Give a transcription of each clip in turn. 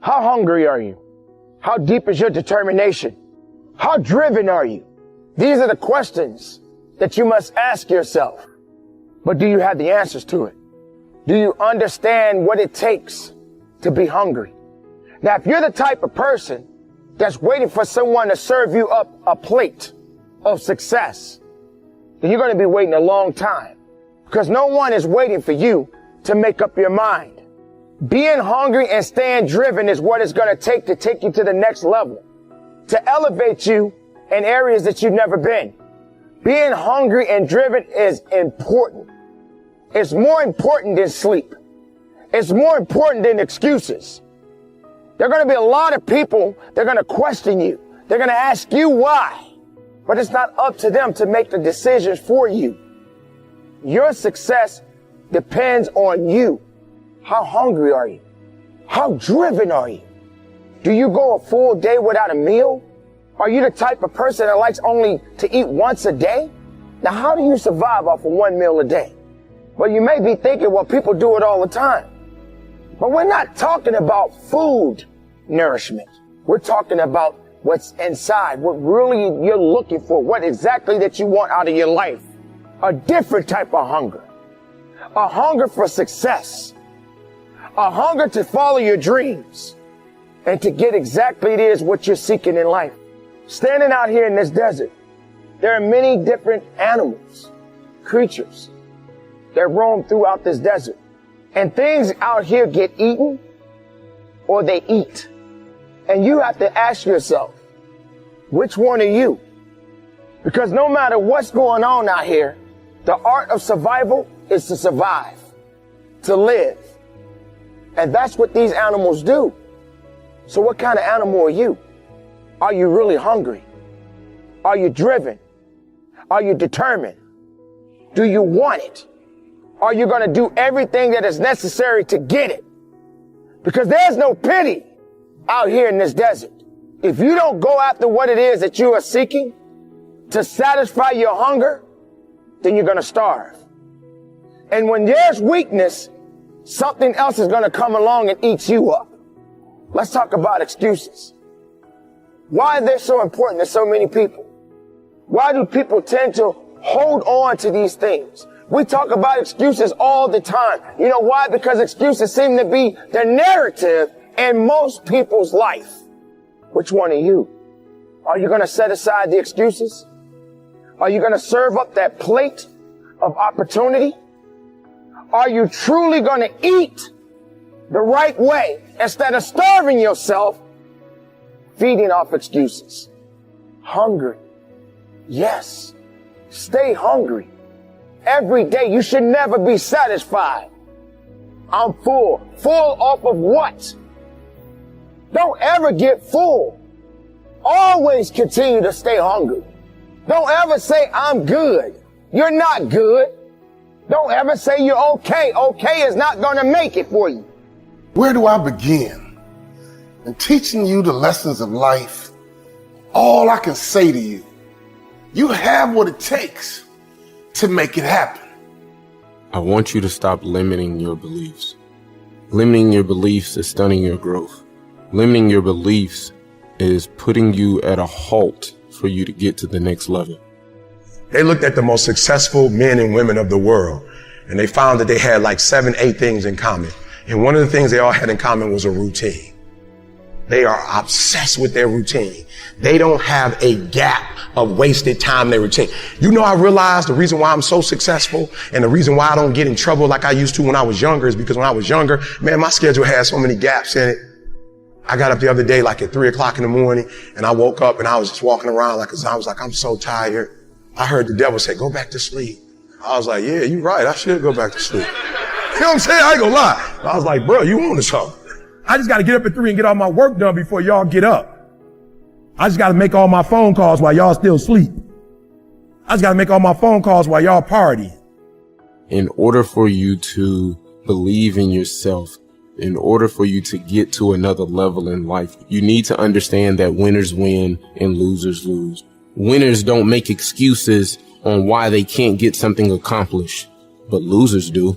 How hungry are you? How deep is your determination? How driven are you? These are the questions that you must ask yourself. But do you have the answers to it? Do you understand what it takes to be hungry? Now, if you're the type of person that's waiting for someone to serve you up a plate of success, then you're going to be waiting a long time, because no one is waiting for you to make up your mind. Being hungry and staying driven is what it's going to take you to the next level, to elevate you in areas that you've never been. Being hungry and driven is important. It's more important than sleep. It's more important than excuses. There are going to be a lot of people that are going to question you. They're going to ask you why. But it's not up to them to make the decisions for you. Your success depends on you. How hungry are you? How driven are you? Do you go a full day without a meal? Are you the type of person that likes only to eat once a day? Now, how do you survive off of one meal a day? Well, you may be thinking, well, people do it all the time. But we're not talking about food nourishment. We're talking about what's inside, what really you're looking for, what exactly that you want out of your life. A different type of hunger. A hunger for success. A hunger to follow your dreams and to get exactly it is what you're seeking in life. Standing out here in this desert, there are many different animals, creatures that roam throughout this desert. And things out here get eaten or they eat. And you have to ask yourself, which one are you? Because no matter what's going on out here, the art of survival is to survive, to live. And that's what these animals do. So what kind of animal are you? Are you really hungry? Are you driven? Are you determined? Do you want it? Are you going to do everything that is necessary to get it? Because there's no pity out here in this desert. If you don't go after what it is that you are seeking to satisfy your hunger, then you're going to starve. And when there's weakness, something else is going to come along and eat you up. Let's talk about excuses. Why are they so important to so many people? Why do people tend to hold on to these things? We talk about excuses all the time. You know why? Because excuses seem to be the narrative in most people's life. Which one are you? Are you going to set aside the excuses? Are you going to serve up that plate of opportunity? Are you truly going to eat the right way instead of starving yourself, feeding off excuses? Hungry. Yes. Stay hungry. Every day you should never be satisfied. I'm full. Full off of what? Don't ever get full. Always continue to stay hungry. Don't ever say, I'm good. You're not good. Don't ever say you're okay. Okay is not going to make it for you. Where do I begin in teaching you the lessons of life? All I can say to you, you have what it takes to make it happen. I want you to stop limiting your beliefs. Limiting your beliefs is stunning your growth. Limiting your beliefs is putting you at a halt for you to get to the next level. They looked at the most successful men and women of the world, and they found that they had like 7, 8 things in common. And one of the things they all had in common was a routine. They are obsessed with their routine. They don't have a gap of wasted time in their routine. You know, I realized the reason why I'm so successful and the reason why I don't get in trouble like I used to when I was younger is because when I was younger, man, my schedule had so many gaps in it. I got up the other day like at 3 o'clock in the morning and I woke up and I was just walking around I was like, I'm so tired. I heard the devil say, go back to sleep. I was like, yeah, you're right. I should go back to sleep. You know what I'm saying? I ain't gonna lie. I was like, bro, you on to something. I just got to get up at 3 and get all my work done before y'all get up. I just got to make all my phone calls while y'all still sleep. I just got to make all my phone calls while y'all party. In order for you to believe in yourself, in order for you to get to another level in life, you need to understand that winners win and losers lose. Winners don't make excuses on why they can't get something accomplished, but losers do.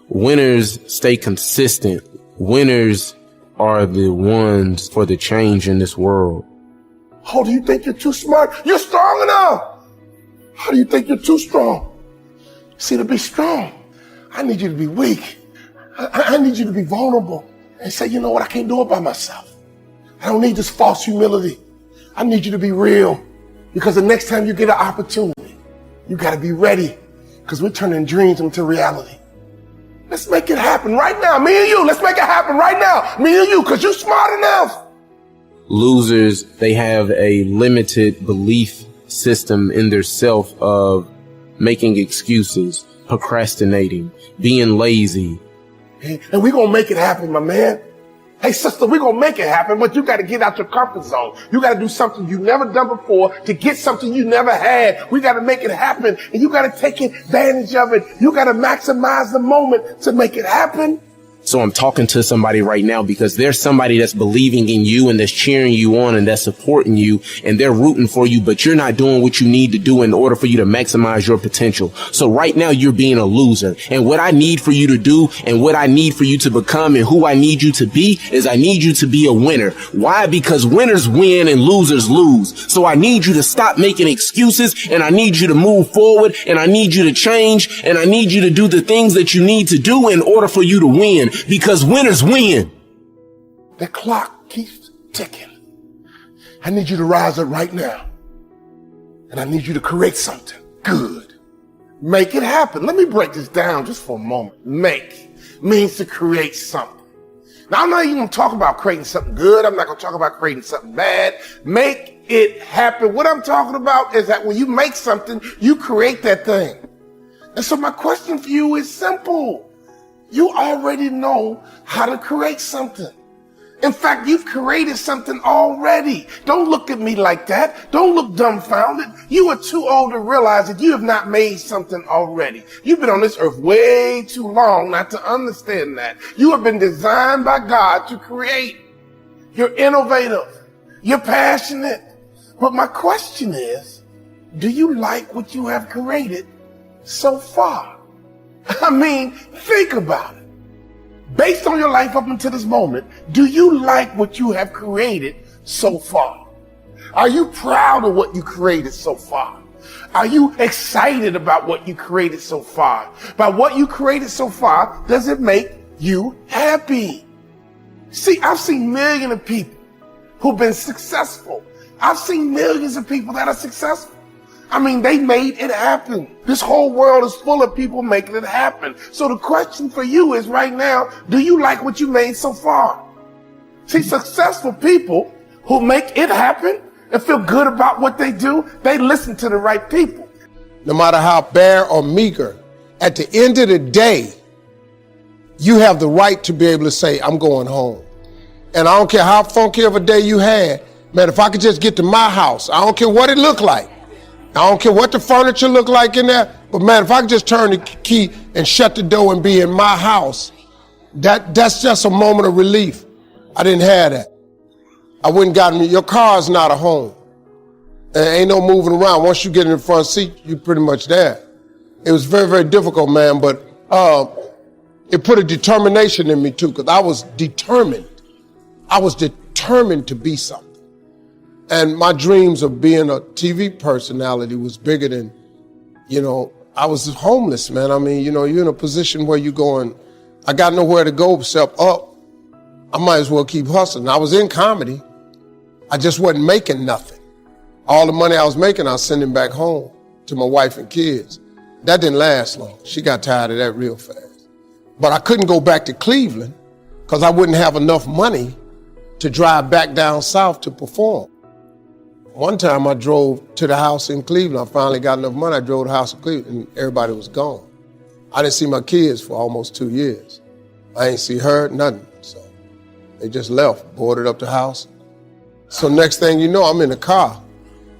Winners stay consistent. Winners are the ones for the change in this world. Oh, do you think you're too smart? You're strong enough. How do you think you're too strong? See, to be strong, I need you to be weak. I need you to be vulnerable and say, you know what, I can't do it by myself. I don't need this false humility. I need you to be real, because the next time you get an opportunity, you got to be ready, because we're turning dreams into reality. Let's make it happen right now. Me and you, let's make it happen right now. Me and you, because you're smart enough. Losers, they have a limited belief system in their self of making excuses, procrastinating, being lazy. And we're going to make it happen, my man. Hey, sister, we're going to make it happen, but you got to get out your comfort zone. You got to do something you've never done before to get something you never had. We got to make it happen, and you got to take advantage of it. You got to maximize the moment to make it happen. So I'm talking to somebody right now because there's somebody that's believing in you and that's cheering you on and that's supporting you and they're rooting for you, but you're not doing what you need to do in order for you to maximize your potential. So right now you're being a loser. And what I need for you to do and what I need for you to become and who I need you to be is I need you to be a winner. Why? Because winners win and losers lose. So I need you to stop making excuses and I need you to move forward and I need you to change and I need you to do the things that you need to do in order for you to win. Because winners win. The clock keeps ticking. I need you to rise up right now. And I need you to create something good. Make it happen. Let me break this down just for a moment. Make means to create something. Now, I'm not even going to talk about creating something good. I'm not going to talk about creating something bad. Make it happen. What I'm talking about is that when you make something, you create that thing. And so my question for you is simple. You already know how to create something. In fact, you've created something already. Don't look at me like that. Don't look dumbfounded. You are too old to realize that you have not made something already. You've been on this earth way too long not to understand that. You have been designed by God to create. You're innovative. You're passionate. But my question is, do you like what you have created so far? I mean, think about it. Based on your life up until this moment, do you like what you have created so far? Are you proud of what you created so far? Are you excited about what you created so far? By what you created so far, does it make you happy? See, I've seen millions of people who've been successful. I've seen millions of people that are successful. I mean, they made it happen. This whole world is full of people making it happen. So the question for you is right now, do you like what you made so far? See, successful people who make it happen and feel good about what they do, they listen to the right people. No matter how bare or meager, at the end of the day, you have the right to be able to say, I'm going home. And I don't care how funky of a day you had, man, if I could just get to my house, I don't care what it looked like. I don't care what the furniture looked like in there, but man, if I could just turn the key and shut the door and be in my house, that's just a moment of relief. I didn't have that. I wouldn't gotten me. Your car's not a home. And ain't no moving around. Once you get in the front seat, you're pretty much there. It was very, very difficult, man, but it put a determination in me too, because I was determined. I was determined to be something. And my dreams of being a TV personality was bigger than, I was homeless, man. I mean, you're in a position where you're going, I got nowhere to go except up. I might as well keep hustling. I was in comedy. I just wasn't making nothing. All the money I was making, I was sending back home to my wife and kids. That didn't last long. She got tired of that real fast. But I couldn't go back to Cleveland because I wouldn't have enough money to drive back down south to perform. One time I drove to the house in Cleveland. I finally got enough money. I drove to the house in Cleveland and everybody was gone. I didn't see my kids for almost 2 years. I ain't see her, nothing. So they just left, boarded up the house. So next thing you know, I'm in the car.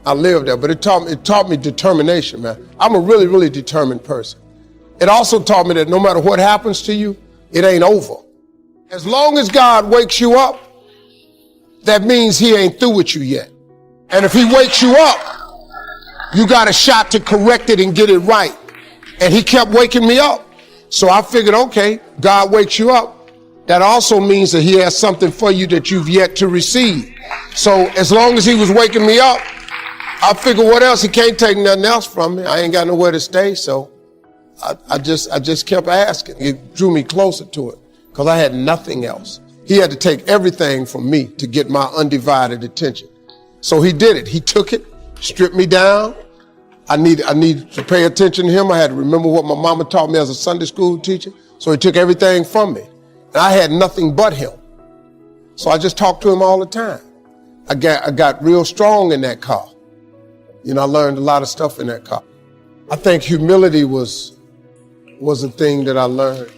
I lived there, but it taught me determination, man. I'm a really, really determined person. It also taught me that no matter what happens to you, it ain't over. As long as God wakes you up, that means he ain't through with you yet. And if he wakes you up, you got a shot to correct it and get it right. And he kept waking me up. So I figured, okay, God wakes you up. that also means that he has something for you that you've yet to receive. So as long as he was waking me up, I figured what else? He can't take nothing else from me. I ain't got nowhere to stay. So I just kept asking. It drew me closer to it because I had nothing else. He had to take everything from me to get my undivided attention. So he did it. He took it, stripped me down. I need to pay attention to him. I had to remember what my mama taught me as a Sunday school teacher. So he took everything from me. And I had nothing but him. So I just talked to him all the time. I got real strong in that car. You know, I learned a lot of stuff in that car. I think humility was a thing that I learned.